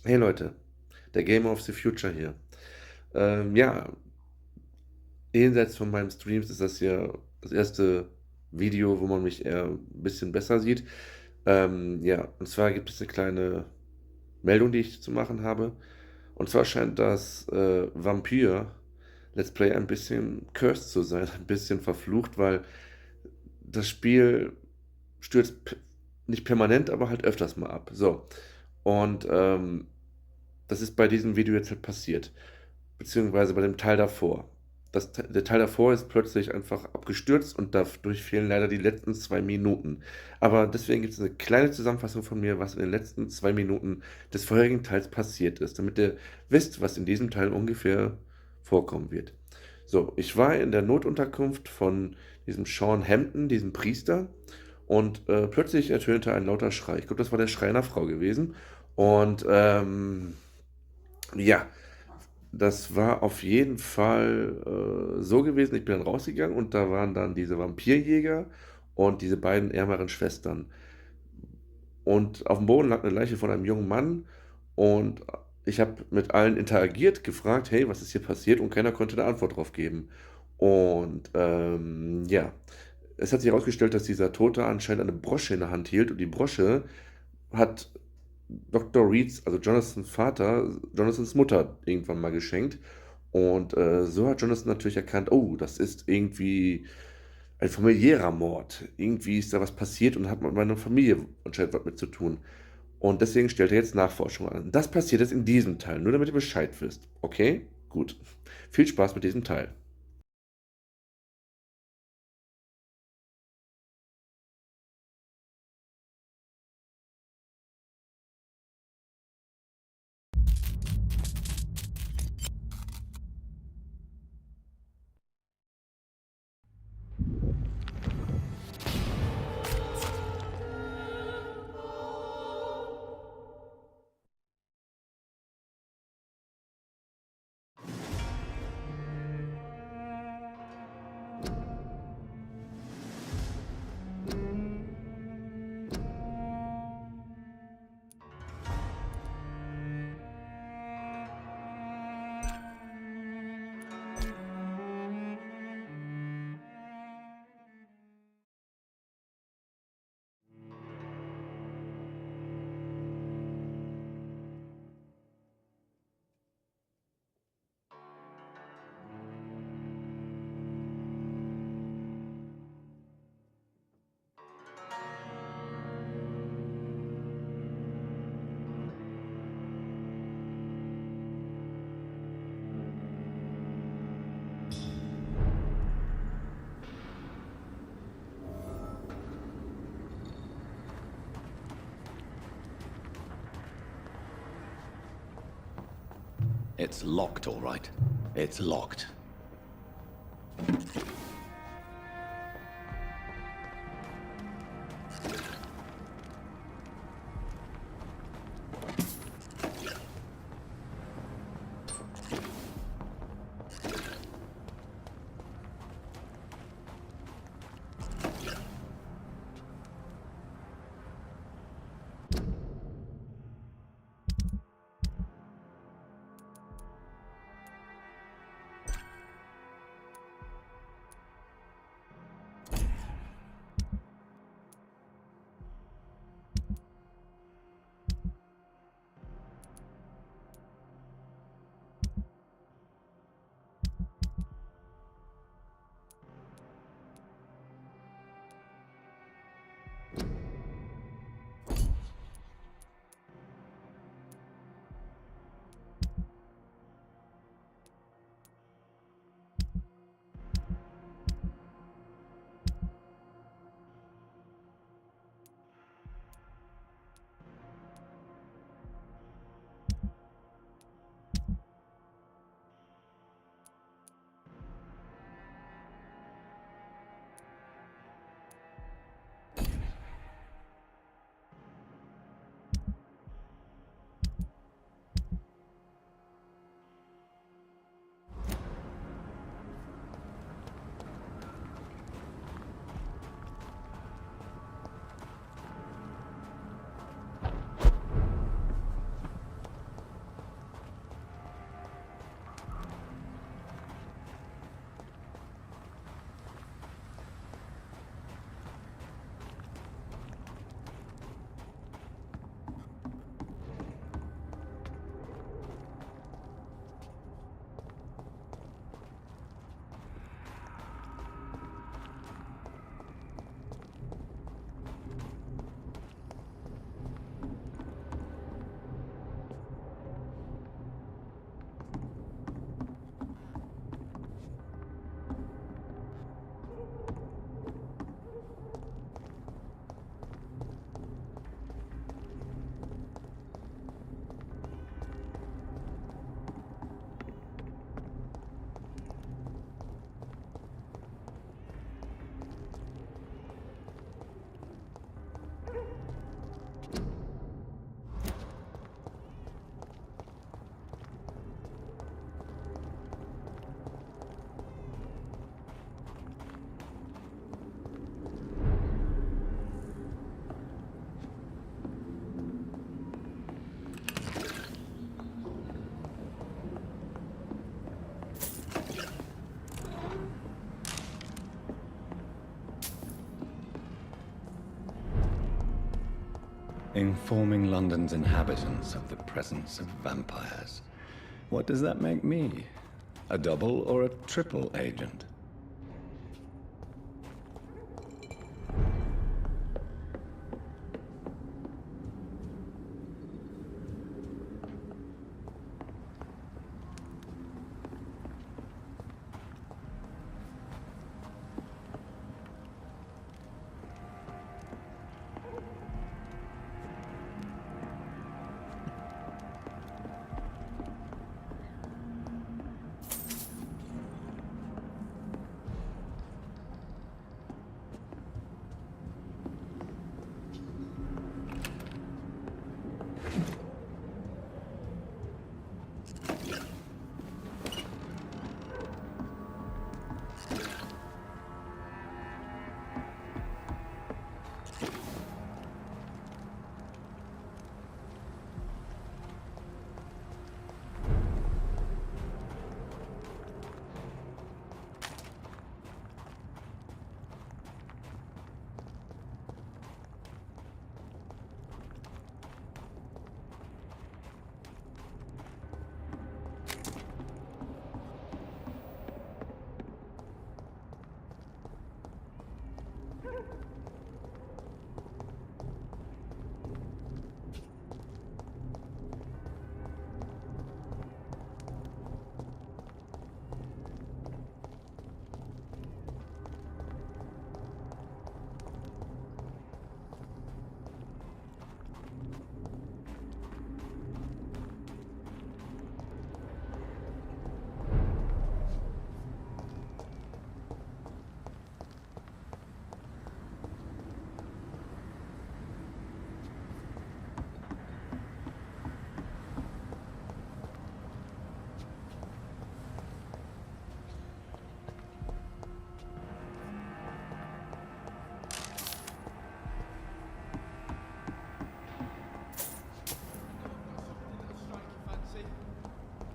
Hey Leute, der Gamer of the Future hier. Ja, jenseits von meinen Streams ist das hier das erste Video, wo man mich eher ein bisschen besser sieht. Ja, und zwar gibt es eine kleine Meldung, die ich zu machen habe. Und zwar scheint das Vampyr Let's Play ein bisschen cursed zu sein, ein bisschen verflucht, weil das Spiel stürzt nicht permanent, aber halt öfters mal ab. So, und das ist bei diesem Video jetzt halt passiert. Beziehungsweise bei dem Teil davor. Der Teil davor ist plötzlich einfach abgestürzt und dadurch fehlen leider die letzten 2 Minuten. Aber deswegen gibt es eine kleine Zusammenfassung von mir, was in den letzten 2 Minuten des vorherigen Teils passiert ist, damit ihr wisst, was in diesem Teil ungefähr vorkommen wird. So, ich war in der Notunterkunft von diesem Sean Hampton, diesem Priester, und plötzlich ertönte ein lauter Schrei. Ich glaube, das war der Schrei einer Frau gewesen. Und ja, das war auf jeden Fall so gewesen. Ich bin dann rausgegangen und da waren dann diese Vampirjäger und diese beiden ärmeren Schwestern. Und auf dem Boden lag eine Leiche von einem jungen Mann und ich habe mit allen interagiert, gefragt, hey, was ist hier passiert? Und keiner konnte eine Antwort drauf geben. Und ja, es hat sich herausgestellt, dass dieser Tote anscheinend eine Brosche in der Hand hielt und die Brosche hat Dr. Reeds, also Jonathans Vater, Jonathans Mutter irgendwann mal geschenkt. Und so hat Jonathan natürlich erkannt, oh, das ist irgendwie ein familiärer Mord. Irgendwie ist da was passiert und hat mit meiner Familie anscheinend was mit zu tun. Und deswegen stellt er jetzt Nachforschung an. Das passiert jetzt in diesem Teil, nur damit ihr Bescheid wisst. Okay? Gut. Viel Spaß mit diesem Teil. It's locked, all right. It's locked. Informing London's inhabitants of the presence of vampires. What does that make me? A double or a triple agent?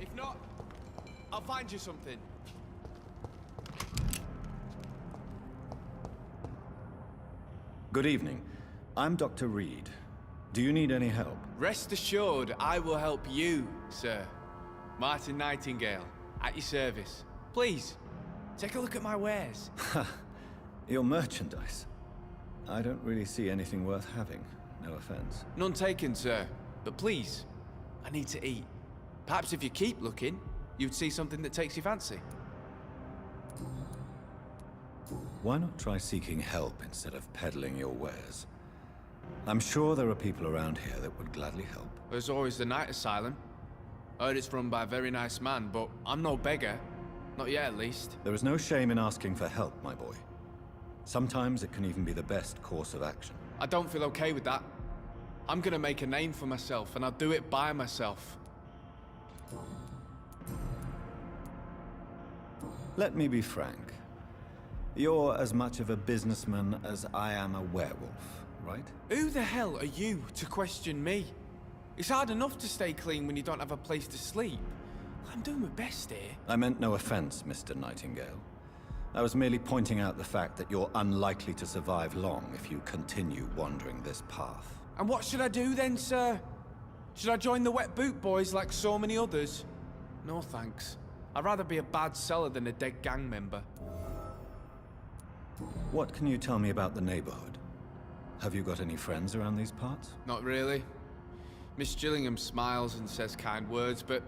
If not, I'll find you something. Good evening. I'm Dr. Reed. Do you need any help? Rest assured, I will help you, sir. Martin Nightingale, at your service. Please, take a look at my wares. Your merchandise. I don't really see anything worth having. No offense. None taken, sir. But please, I need to eat. Perhaps if you keep looking, you'd see something that takes your fancy. Why not try seeking help instead of peddling your wares? I'm sure there are people around here that would gladly help. There's always the night asylum. Heard it's run by a very nice man, but I'm no beggar. Not yet, at least. There is no shame in asking for help, my boy. Sometimes it can even be the best course of action. I don't feel okay with that. I'm gonna make a name for myself, and I'll do it by myself. Let me be frank. You're as much of a businessman as I am a werewolf, right? Who the hell are you to question me? It's hard enough to stay clean when you don't have a place to sleep. I'm doing my best here. I meant no offense, Mr. Nightingale. I was merely pointing out the fact that you're unlikely to survive long if you continue wandering this path. And what should I do then, sir? Should I join the Wet Boot Boys like so many others? No thanks. I'd rather be a bad seller than a dead gang member. What can you tell me about the neighborhood? Have you got any friends around these parts? Not really. Miss Gillingham smiles and says kind words, but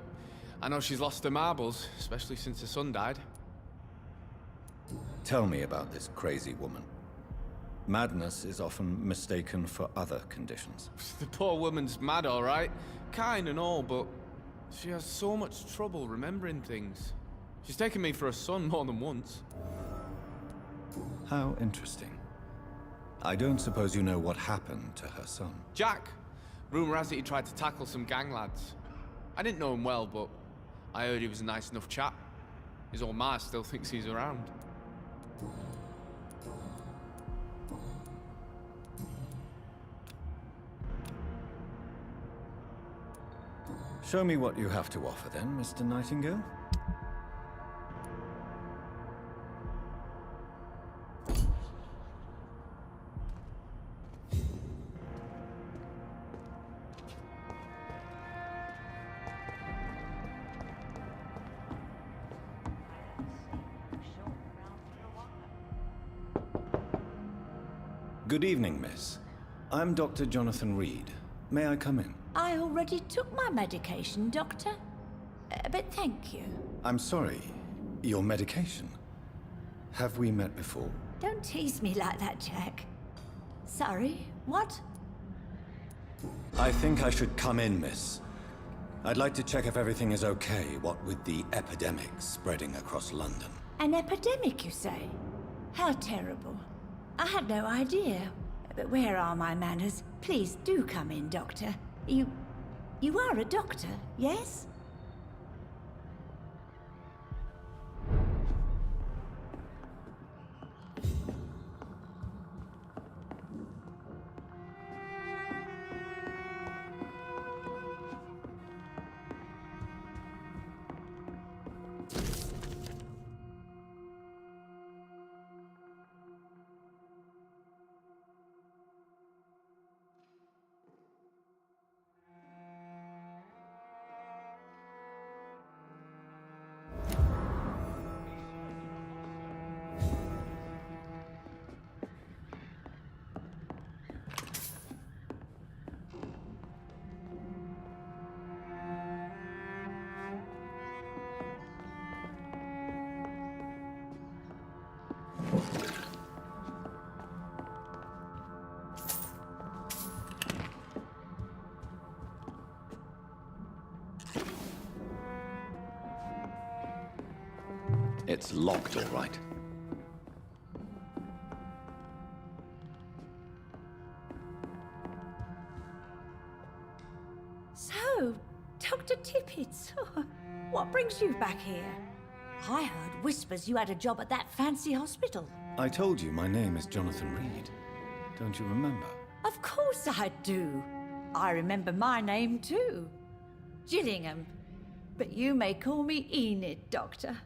I know she's lost her marbles, especially since her son died. Tell me about this crazy woman. Madness is often mistaken for other conditions. The poor woman's mad, all right. Kind and all, but she has so much trouble remembering things. She's taken me for a son more than once. How interesting. I don't suppose you know what happened to her son. Jack! Rumour has it he tried to tackle some gang lads. I didn't know him well, but I heard he was a nice enough chap. His old ma still thinks he's around. Show me what you have to offer then, Mr. Nightingale. Good evening, miss. I'm Dr. Jonathan Reed. May I come in? I already took my medication, Doctor. But thank you. I'm sorry. Your medication? Have we met before? Don't tease me like that, Jack. Sorry, what? I think I should come in, miss. I'd like to check if everything is okay, what with the epidemic spreading across London. An epidemic, you say? How terrible. I had no idea. But where are my manners? Please do come in, Doctor. You are a doctor, yes? It's locked, all right. So, Dr. Tippett, what brings you back here? I heard whispers you had a job at that fancy hospital. I told you my name is Jonathan Reed. Don't you remember? Of course I do. I remember my name too. Gillingham. But you may call me Enid, Doctor.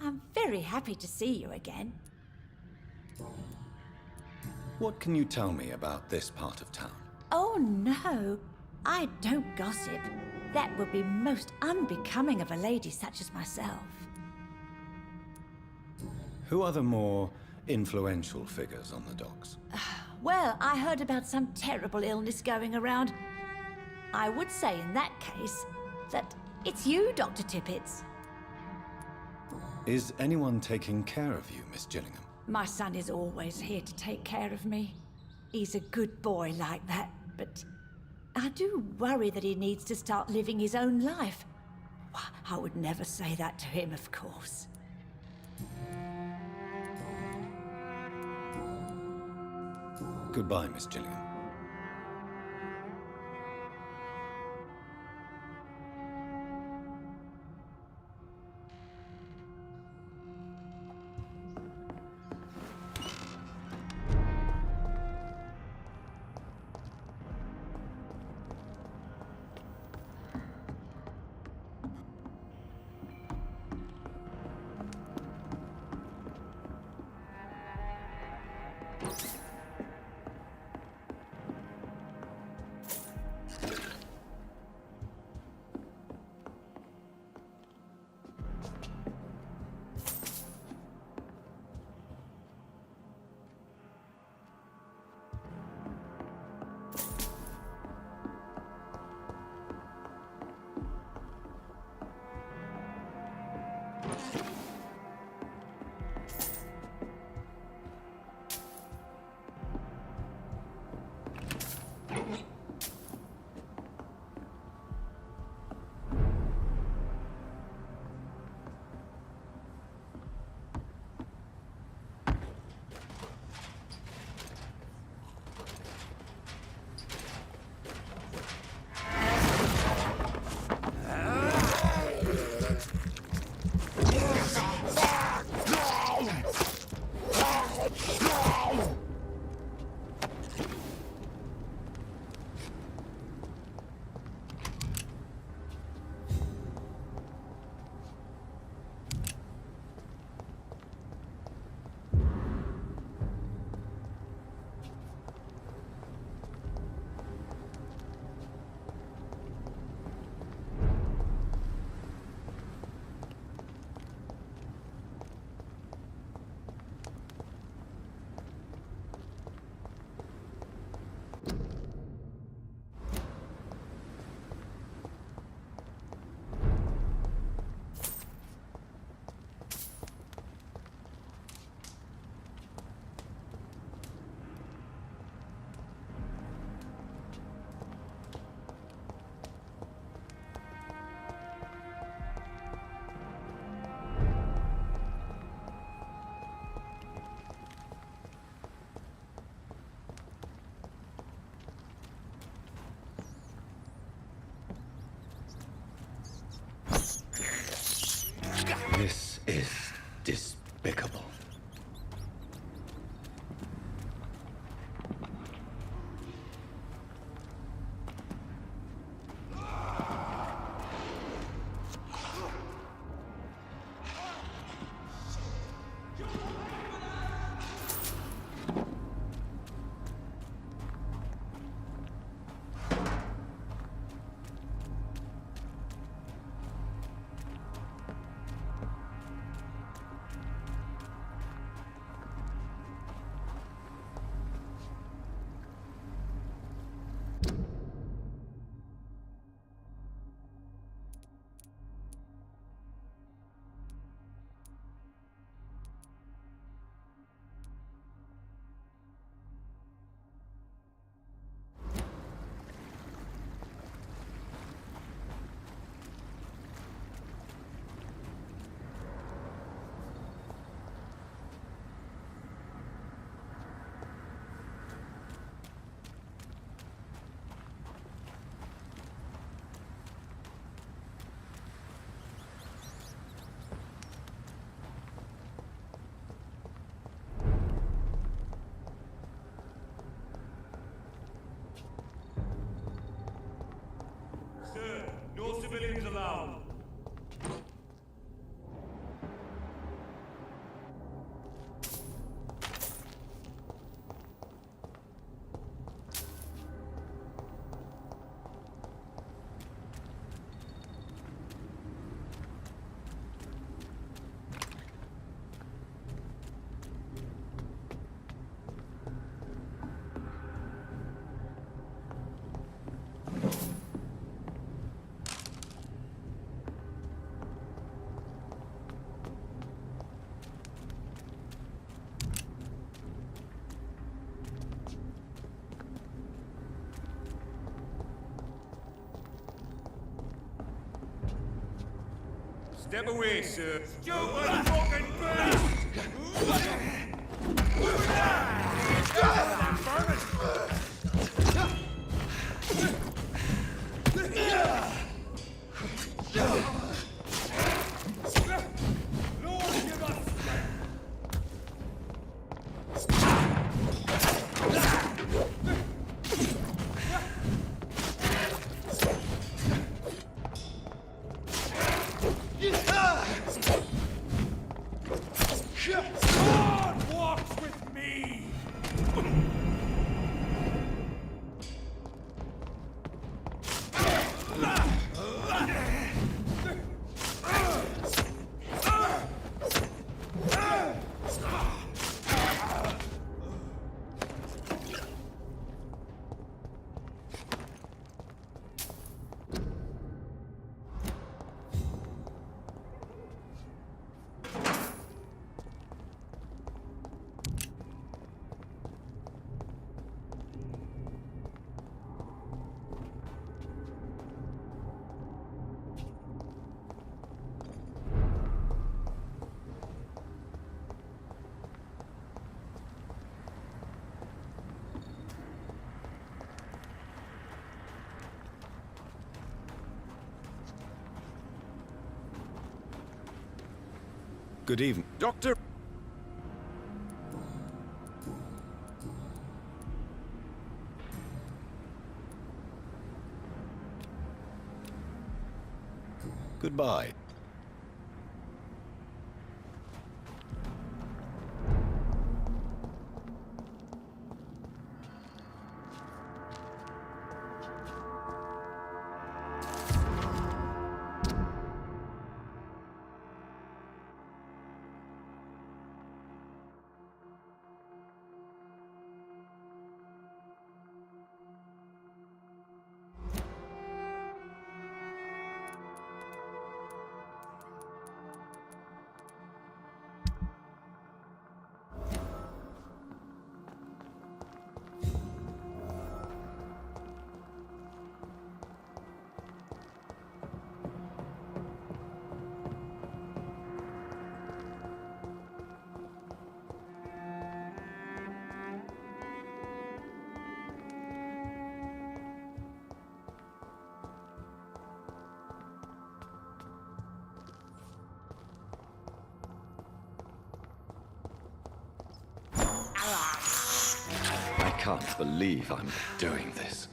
I'm very happy to see you again. What can you tell me about this part of town? Oh no, I don't gossip. That would be most unbecoming of a lady such as myself. Who are the more influential figures on the docks? Well, I heard about some terrible illness going around. I would say in that case that it's you, Dr. Tippett. Is anyone taking care of you, Miss Gillingham? My son is always here to take care of me. He's a good boy like that, but I do worry that he needs to start living his own life. Why, I would never say that to him, of course. Goodbye, Miss Gillingham. This is despicable. Sir, no civilians allowed. Step away, sir. Stupid fucking beast! God walks with me! Good evening. Doctor! Goodbye. can't believe I'm doing this.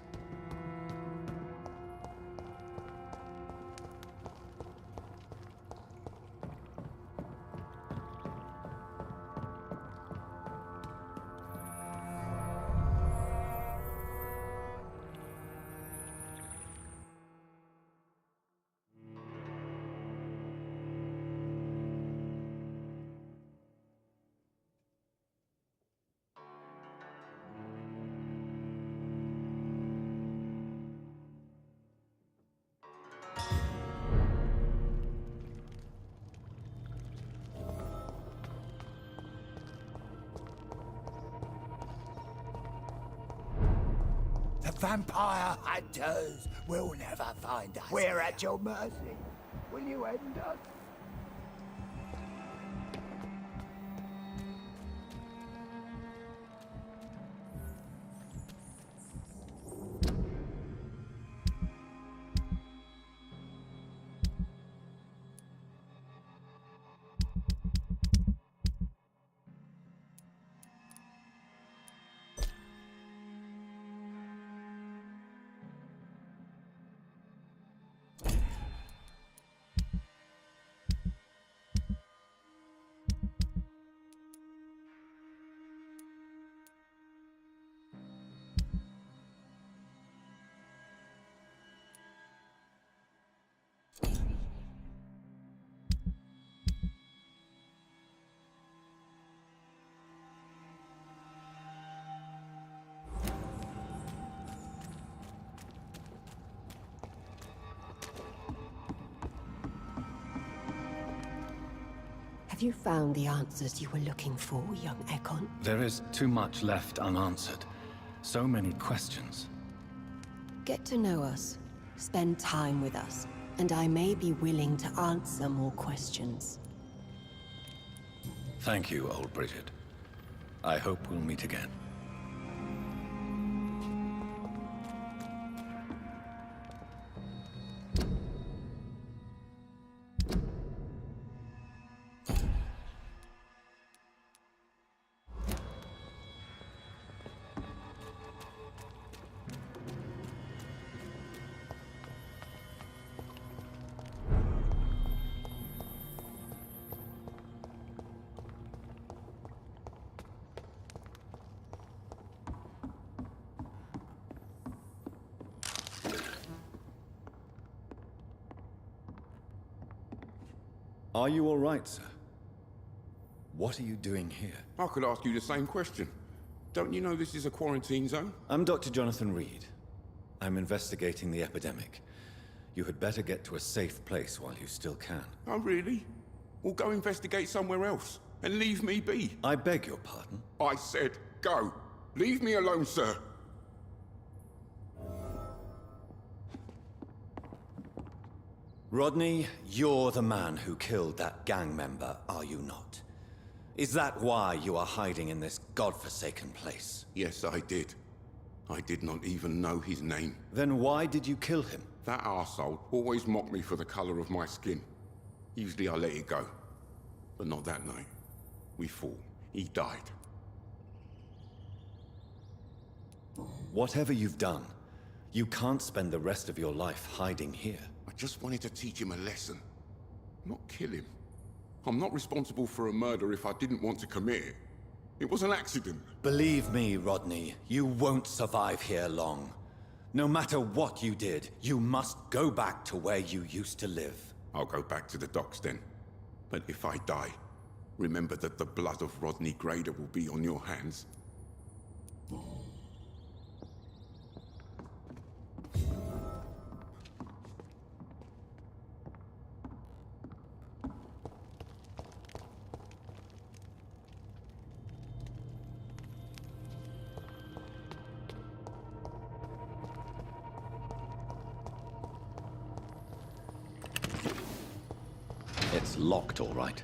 The vampire hunters will never find us. We're at your mercy. Will you end us? Have you found the answers you were looking for, young Ekon? There is too much left unanswered. So many questions. Get to know us, spend time with us, and I may be willing to answer more questions. Thank you, old Bridget. I hope we'll meet again. Are you all right, sir? What are you doing here? I could ask you the same question. Don't you know this is a quarantine zone? I'm Dr. Jonathan Reed. I'm investigating the epidemic. You had better get to a safe place while you still can. Oh, really? Well, go investigate somewhere else and leave me be. I beg your pardon? I said go. Leave me alone, sir. Rodney, you're the man who killed that gang member, are you not? Is that why you are hiding in this godforsaken place? Yes, I did. I did not even know his name. Then why did you kill him? That arsehole always mocked me for the color of my skin. Usually I let it go. But not that night. We fought. He died. Whatever you've done, you can't spend the rest of your life hiding here. I just wanted to teach him a lesson. Not kill him. I'm not responsible for a murder if I didn't want to commit it. It was an accident. Believe me, Rodney, you won't survive here long. No matter what you did, you must go back to where you used to live. I'll go back to the docks then. But if I die, remember that the blood of Rodney Grader will be on your hands. It's locked, all right.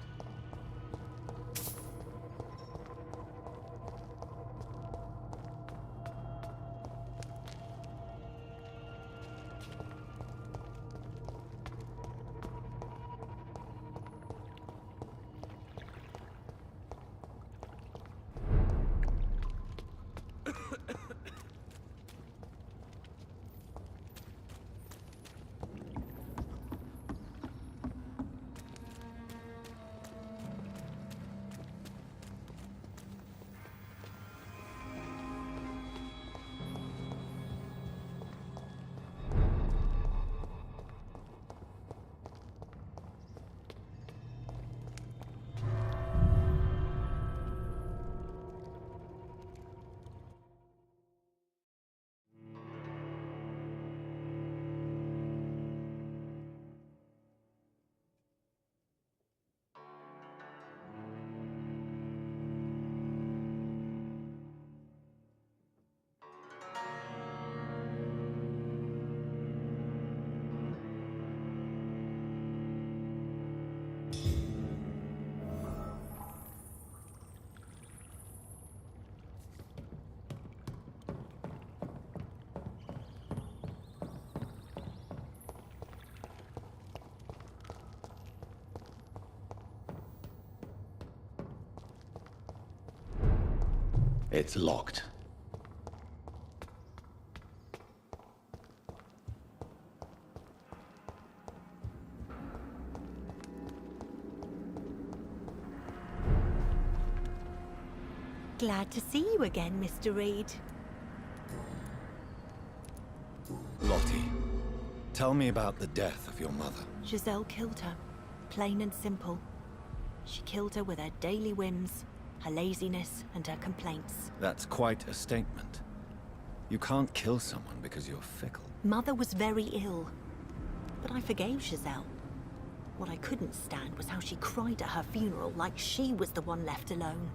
It's locked. Glad to see you again, Mr. Reed. Lottie, tell me about the death of your mother. Giselle killed her. Plain and simple. She killed her with her daily whims, her laziness, and her complaints. That's quite a statement. You can't kill someone because you're fickle. Mother was very ill, but I forgave Giselle. What I couldn't stand was how she cried at her funeral like she was the one left alone.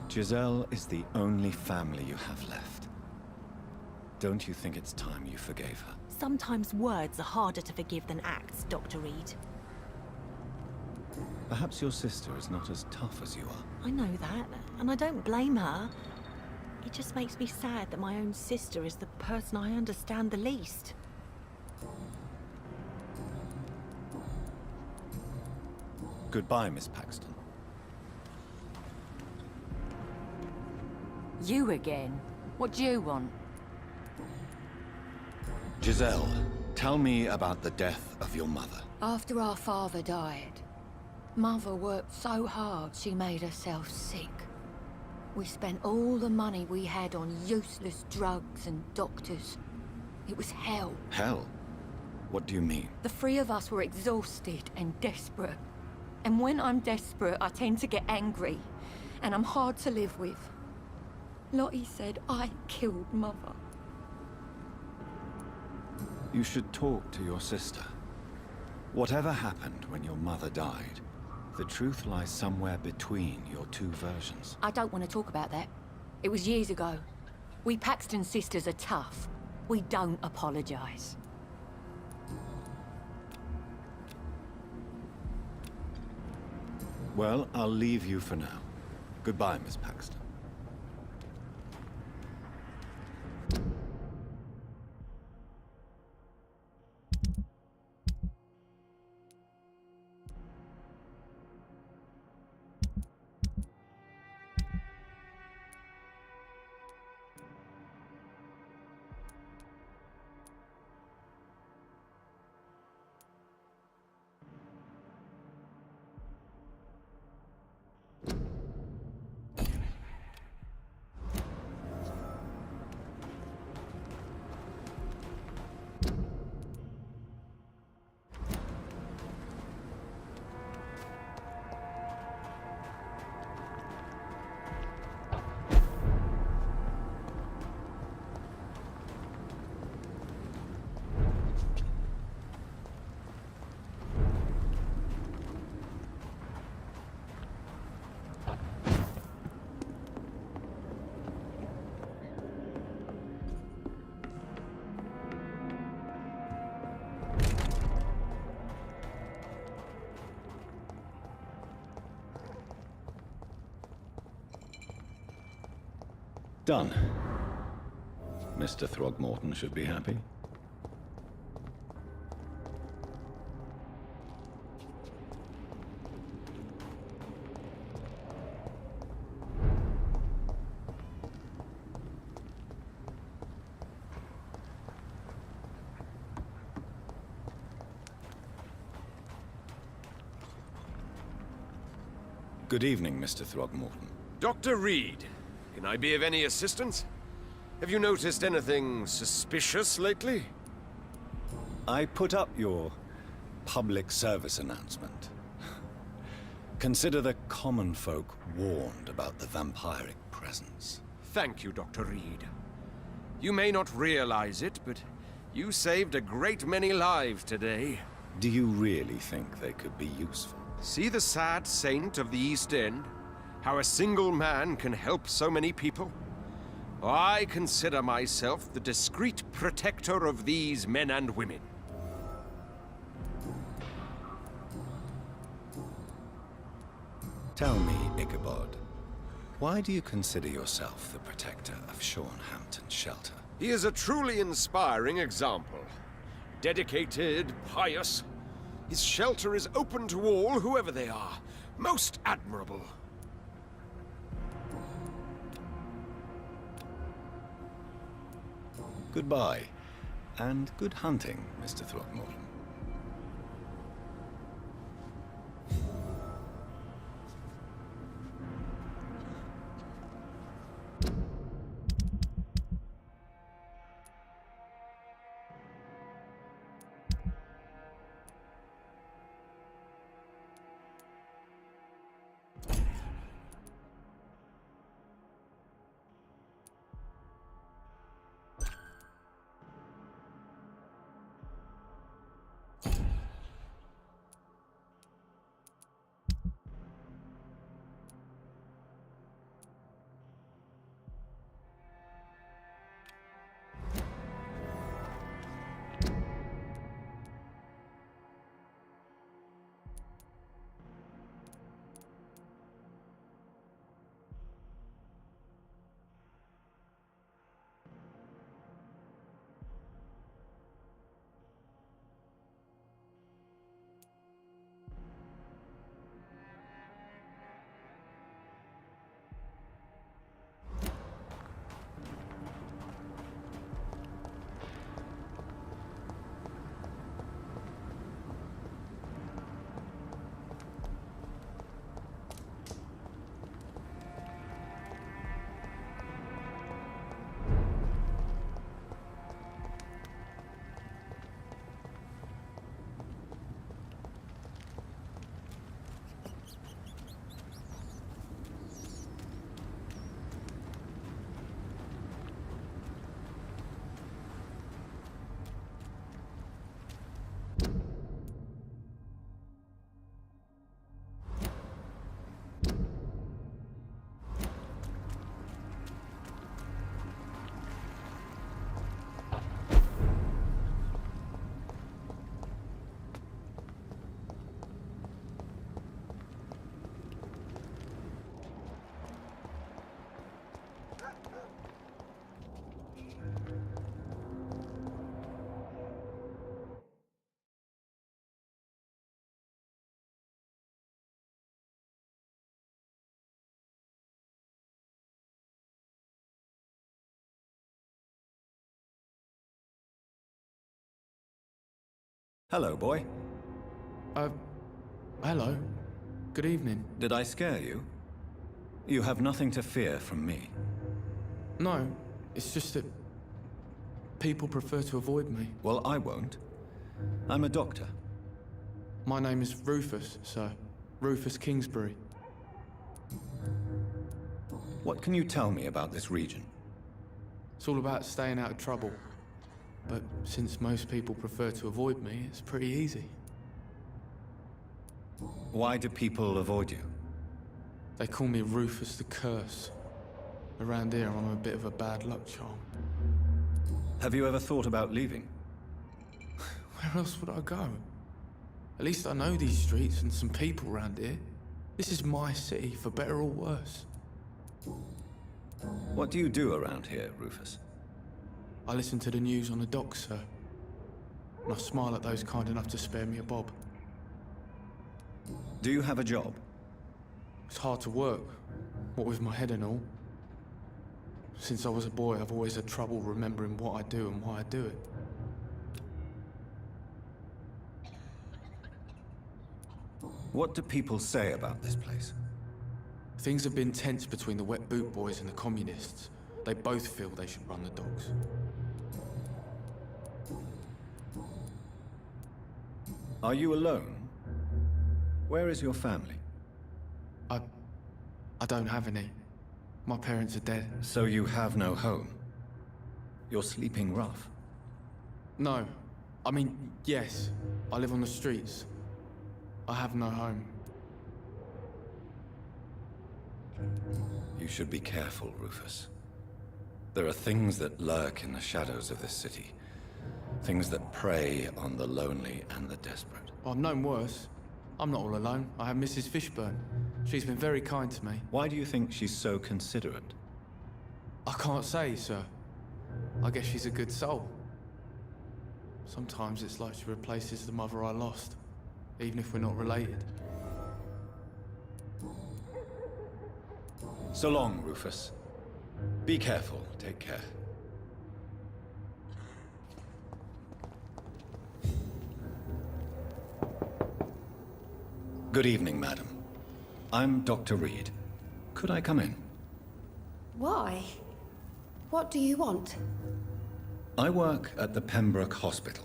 Giselle is the only family you have left. Don't you think it's time you forgave her? Sometimes words are harder to forgive than acts, Dr. Reed. Perhaps your sister is not as tough as you are. I know that, and I don't blame her. It just makes me sad that my own sister is the person I understand the least. Goodbye, Miss Paxton. You again? What do you want? Giselle, tell me about the death of your mother. After our father died, Mother worked so hard she made herself sick. We spent all the money we had on useless drugs and doctors. It was hell. Hell? What do you mean? The three of us were exhausted and desperate. And when I'm desperate, I tend to get angry. And I'm hard to live with. Lottie said I killed Mother. You should talk to your sister. Whatever happened when your mother died, the truth lies somewhere between your two versions. I don't want to talk about that. It was years ago. We Paxton sisters are tough. We don't apologize. Well, I'll leave you for now. Goodbye, Miss Paxton. Done. Mr. Throgmorton should be happy. Good evening, Mr. Throgmorton. Dr. Reed, can I be of any assistance? Have you noticed anything suspicious lately? I put up your public service announcement. Consider the common folk warned about the vampiric presence. Thank you, Dr. Reed. You may not realize it, but you saved a great many lives today. Do you really think they could be useful? See the sad saint of the East End? How a single man can help so many people? I consider myself the discreet protector of these men and women. Tell me, Ichabod, why do you consider yourself the protector of Shornhampton Shelter? He is a truly inspiring example. Dedicated, pious, His shelter is open to all, whoever they are. Most admirable. Goodbye, and good hunting, Mr. Throckmorton. Hello, boy. Hello. Good evening. Did I scare you? You have nothing to fear from me. No, it's just that people prefer to avoid me. Well, I won't. I'm a doctor. My name is Rufus, sir. Rufus Kingsbury. What can you tell me about this region? It's all about staying out of trouble. But since most people prefer to avoid me, it's pretty easy. Why do people avoid you? They call me Rufus the Curse. Around here, I'm a bit of a bad luck charm. Have you ever thought about leaving? Where else would I go? At least I know these streets and some people around here. This is my city, for better or worse. What do you do around here, Rufus? I listen to the news on the docks, sir. And I smile at those kind enough to spare me a bob. Do you have a job? It's hard to work, what with my head and all. Since I was a boy, I've always had trouble remembering what I do and why I do it. What do people say about this place? Things have been tense between the wet boot boys and the communists. They both feel they should run the docks. Are you alone? Where is your family? I don't have any. My parents are dead. So you have no home? You're sleeping rough? No. I mean, yes. I live on the streets. I have no home. You should be careful, Rufus. There are things that lurk in the shadows of this city. Things that prey on the lonely and the desperate. I've known worse. I'm not all alone. I have Mrs. Fishburne. She's been very kind to me. Why do you think she's so considerate? I can't say, sir. I guess she's a good soul. Sometimes it's like she replaces the mother I lost. even if we're not related. So long, Rufus. Be careful. Take care. Good evening, madam. I'm Dr. Reed. Could I come in? Why? What do you want? I work at the Pembroke Hospital.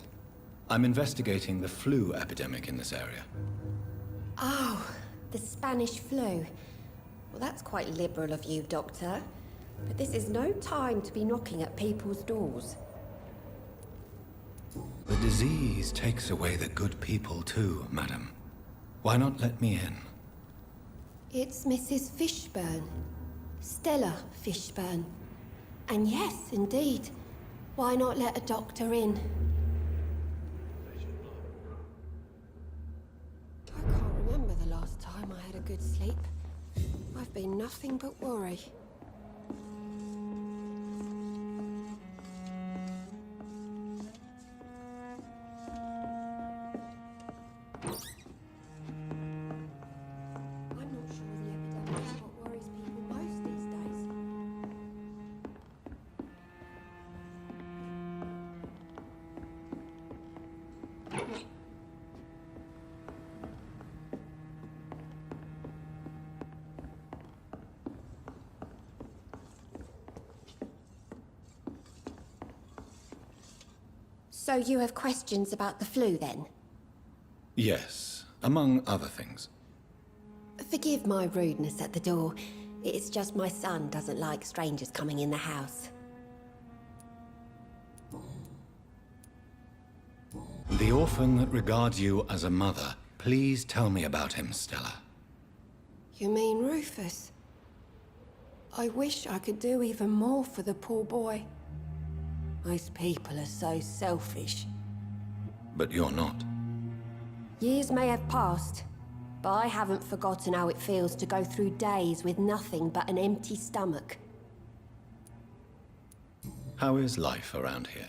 I'm investigating the flu epidemic in this area. Oh, the Spanish flu. Well, that's quite liberal of you, Doctor. But this is no time to be knocking at people's doors. The disease takes away the good people too, madam. Why not let me in? It's Mrs. Fishburne. Stella Fishburne. And yes, indeed. Why not let a doctor in? I can't remember the last time I had a good sleep. I've been nothing but worry. I'm not sure the epidemic is what worries people most these days. So you have questions about the flu, then? Yes, among other things. Forgive my rudeness at the door. It's just my son doesn't like strangers coming in the house. The orphan that regards you as a mother. Please tell me about him, Stella. You mean Rufus? I wish I could do even more for the poor boy. Most people are so selfish. But you're not. Years may have passed, but I haven't forgotten how it feels to go through days with nothing but an empty stomach. How is life around here?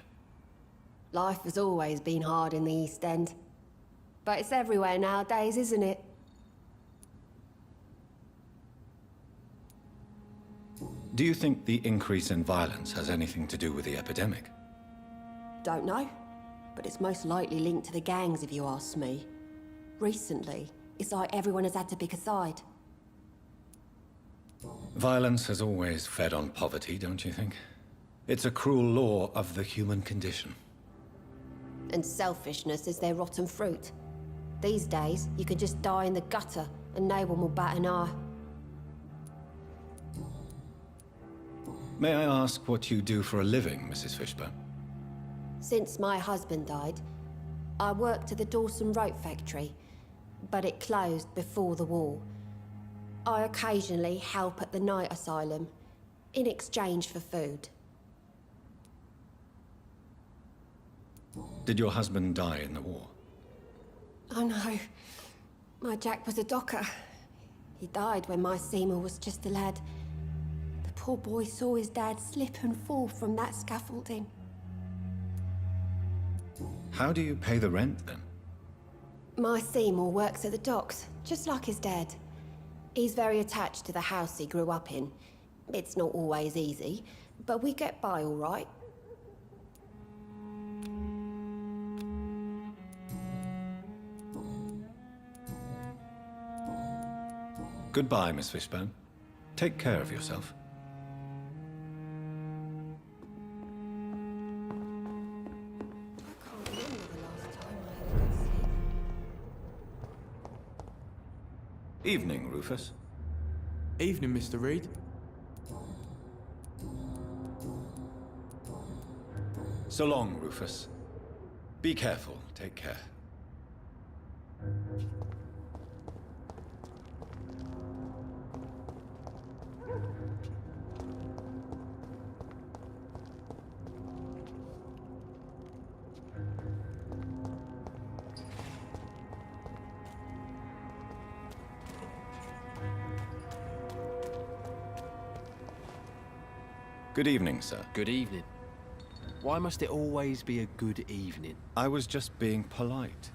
Life has always been hard in the East End. But it's everywhere nowadays, isn't it? Do you think the increase in violence has anything to do with the epidemic? Don't know. But it's most likely linked to the gangs, if you ask me. Recently, it's like everyone has had to pick a side. Violence has always fed on poverty, don't you think? It's a cruel law of the human condition. And selfishness is their rotten fruit. These days, you can just die in the gutter and no one will bat an eye. May I ask what you do for a living, Mrs. Fishburne? Since my husband died, I worked at the Dawson Rope factory, but it closed before the war. I occasionally help at the night asylum, in exchange for food. Did your husband die in the war? Oh no, my Jack was a docker. He died when my Seymour was just a lad. The poor boy saw his dad slip and fall from that scaffolding. How do you pay the rent, then? My Seymour works at the docks, just like his dad. He's very attached to the house he grew up in. It's not always easy, but we get by all right. Goodbye, Miss Fishburne. Take care of yourself. I can't remember the last time I had a good sleep. Evening, Rufus. Evening, Mr. Reed. So long, Rufus. Be careful. Take care. Good evening, sir. Good evening. Why must it always be a good evening? I was just being polite.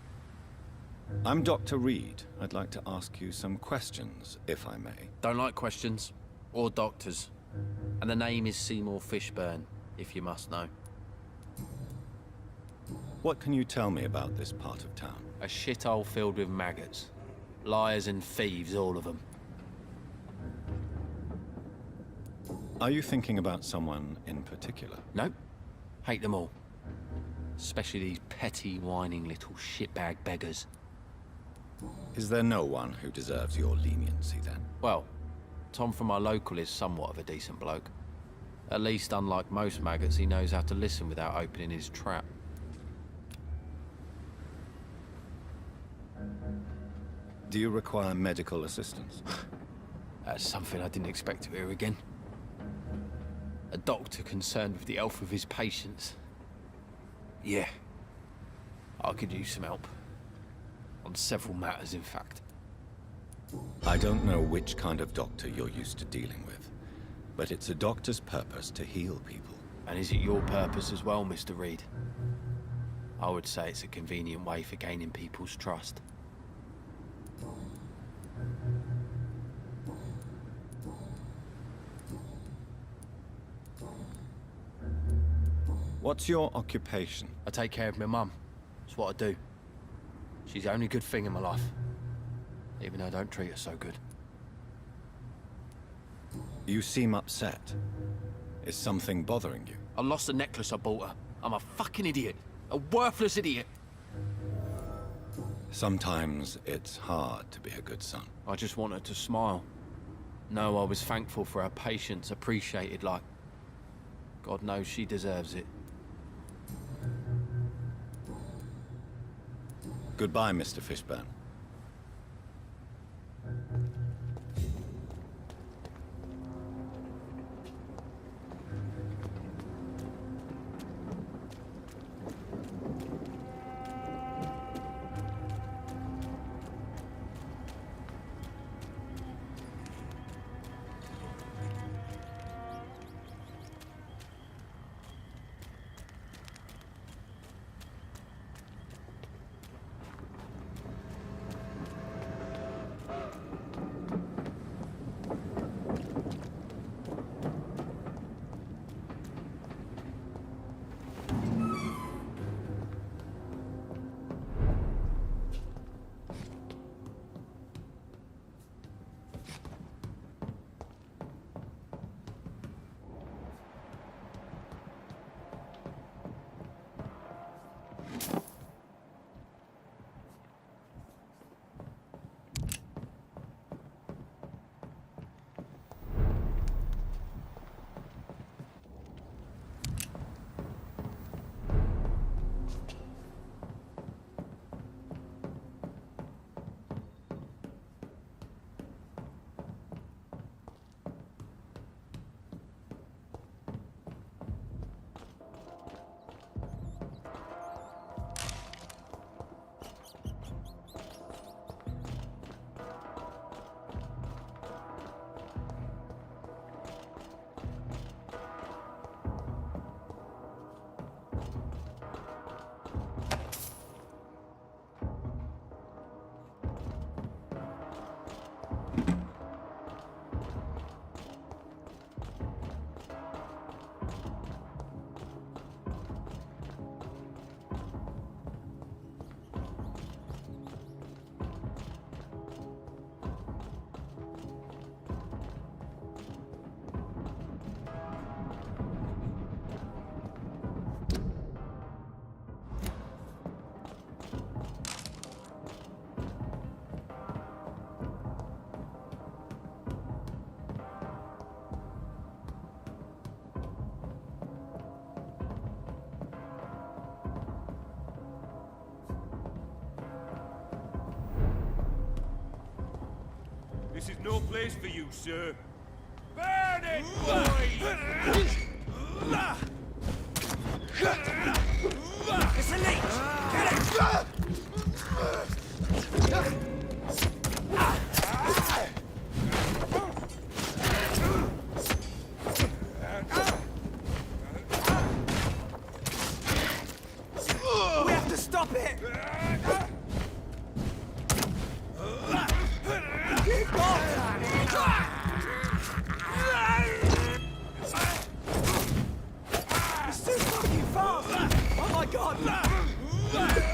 I'm Dr. Reed. I'd like to ask you some questions, if I may. Don't like questions. Or doctors. And the name is Seymour Fishburne, if you must know. What can you tell me about this part of town? A shithole filled with maggots. Liars and thieves, all of them. Are you thinking about someone in particular? Nope. Hate them all. Especially these petty, whining little shitbag beggars. Is there no one who deserves your leniency, then? Well, Tom from our local is somewhat of a decent bloke. At least, unlike most maggots, he knows how to listen without opening his trap. Do you require medical assistance? That's something I didn't expect to hear again. A doctor concerned with the health of his patients. Yeah. I could use some help. On several matters, in fact. I don't know which kind of doctor you're used to dealing with, but it's a doctor's purpose to heal people. And is it your purpose as well, Mr. Reed? I would say it's a convenient way for gaining people's trust. What's your occupation? I take care of my mum. It's what I do. She's the only good thing in my life. Even though I don't treat her so good. You seem upset. Is something bothering you? I lost the necklace I bought her. I'm a fucking idiot. A worthless idiot. Sometimes it's hard to be a good son. I just want her to smile. No, I was thankful for her patience, appreciated like... God knows she deserves it. Goodbye, Mr. Fishburne. This is no place for you, sir. Burn it, boys! It's a leech! Get it! We have to stop it! fast! Oh my god!